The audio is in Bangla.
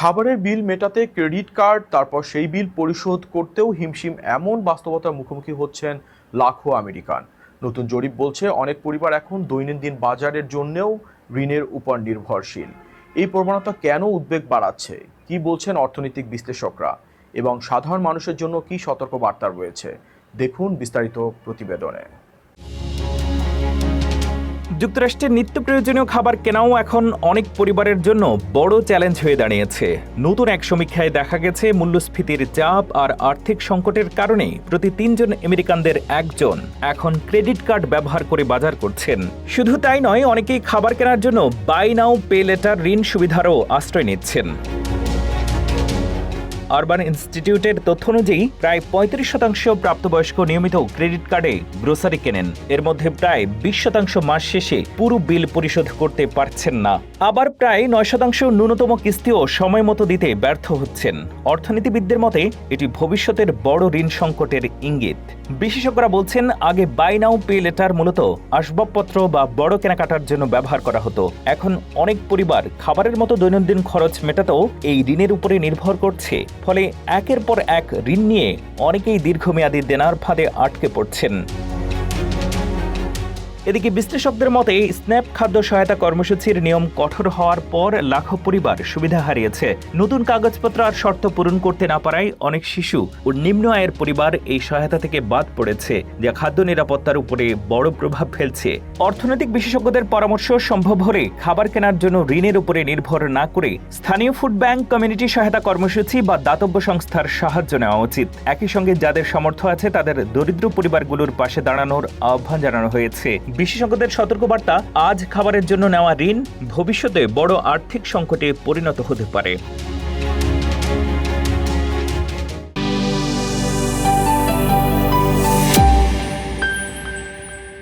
খাবারের বিল মেটাতে ক্রেডিট কার্ড, তারপর সেই বিল পরিশোধ করতেও হিমশিম এমন বাস্তবতার মুখোমুখি হচ্ছেন লাখো আমেরিকান। নতুন জরিপ বলছে অনেক পরিবার এখন দৈনন্দিন বাজারের জন্যও ঋণের উপর নির্ভরশীল। এই প্রবণতা কেন উদ্বেগ বাড়াচ্ছে, কি বলছেন অর্থনৈতিক বিশ্লেষকরা, এবং সাধারণ মানুষের জন্য কি সতর্ক বার্তা রয়েছে, দেখুন বিস্তারিত প্রতিবেদনে। যুক্তরাষ্ট্রের নিত্য প্রয়োজনীয় খাবার কেনাও এখন অনেক পরিবারের জন্য বড় চ্যালেঞ্জ হয়ে দাঁড়িয়েছে। নতুন এক সমীক্ষায় দেখা গেছে মূল্যস্ফীতির চাপ আর আর্থিক সংকটের কারণে প্রতি 3 জন আমেরিকানদের একজন এখন ক্রেডিট কার্ড ব্যবহার করে বাজার করছেন। শুধু তাই নয়, অনেকেই খাবার কেনার জন্য বাই নাও পে লেটার ঋণ সুবিধারও আশ্রয় নিচ্ছেন। আরবান ইনস্টিটিউটের তথ্য অনুযায়ী প্রায় 35% প্রাপ্তবয়স্ক নিয়মিত ক্রেডিট কার্ডে গ্রোসারি কেনেন। এর মধ্যে প্রায় 20% মাস শেষে পুরো বিল পরিশোধ করতে পারছেন না। আবার প্রায় 9% ন্যূনতম কিস্তিও সময় মতো দিতে ব্যর্থ হচ্ছেন। অর্থনীতিবিদদের মতে এটি ভবিষ্যতের বড় ঋণ সংকটের ইঙ্গিত। বিশেষজ্ঞরা বলছেন, আগে বাই নাও পে লেটার মূলত আসবাবপত্র বা বড় কেনাকাটার জন্য ব্যবহার করা হতো। এখন অনেক পরিবার খাবারের মতো দৈনন্দিন খরচ মেটাতেও এই ঋণের উপরে নির্ভর করছে। ফলে একের পর এক ঋণ নিয়ে অনেকেই দীর্ঘমেয়াদী দেনার ফাঁদে আটকে পড়ছেন। এদিকে বিশ্লেষকদের মতে স্ন্যাপ খাদ্য সহায়তা কর্মসূচির নিয়ম কঠোর হওয়ার পর লাখো পরিবার সুবিধা হারিয়েছে। নতুন কাগজপত্র আর শর্ত পূরণ করতে না পারায় অনেক শিশু ও নিম্ন আয়ের পরিবার এই সহায়তা থেকে বাদ পড়েছে, যা খাদ্য নিরাপত্তার উপরে বড় প্রভাব ফেলছে। অর্থনৈতিক বিশেষজ্ঞদের পরামর্শ, সম্ভব হলে খাবার কেনার জন্য ঋণের উপরে নির্ভর না করে স্থানীয় ফুড ব্যাংক, কমিউনিটি সহায়তা কর্মসূচি বা দাতব্য সংস্থার সাহায্য নেওয়া উচিত। একই সঙ্গে যাদের সামর্থ্য আছে তাদের দরিদ্র পরিবারগুলোর পাশে দাঁড়ানোর আহ্বান জানানো হয়েছে। বিশেষজ্ঞদের সতর্কবার্তা, আজ খাবারের জন্য নেওয়া ঋণ ভবিষ্যতে বড় আর্থিক সংকটে পরিণত হতে পারে।